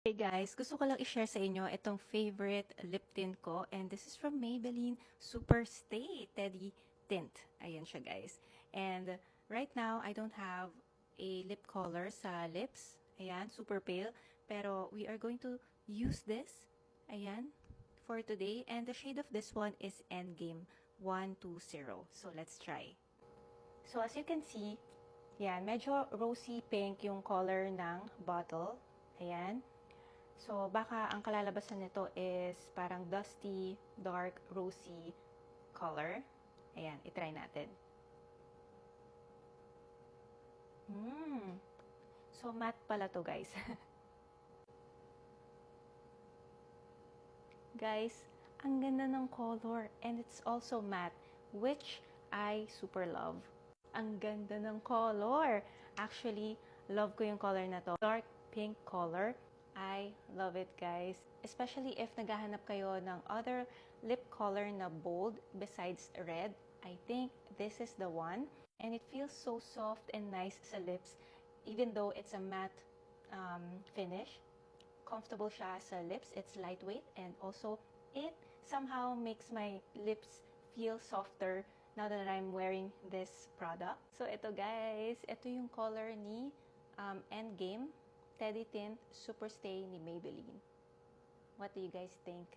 Hey guys, gusto ko lang i-share sa inyo itong favorite lip tint ko, and this is from Maybelline Super Stay Teddy Tint. Ayan siya guys. And right now, I don't have a lip color sa lips. Ayan, super pale. Pero we are going to use this, ayan, for today. And the shade of this one is Endgame 120. So let's try. So as you can see, yan, medyo rosy pink yung color ng bottle. Ayan. So, baka ang kalalabasan nito is parang dusty, dark, rosy color. Ayan, itry natin. So, matte pala to guys. Guys, ang ganda ng color and it's also matte, which I super love. Ang ganda ng color. Actually, love ko yung color na to. Dark pink color. I love it guys. Especially if naghahanap kayo ng other lip color na bold besides red. I think this is the one. And it feels so soft and nice sa lips. Even though it's a matte finish. Comfortable siya sa lips. It's lightweight. And also, it somehow makes my lips feel softer now that I'm wearing this product. So ito guys. Ito yung color ni Endgame Teddy Tint Super Stay ni Maybelline. What do you guys think?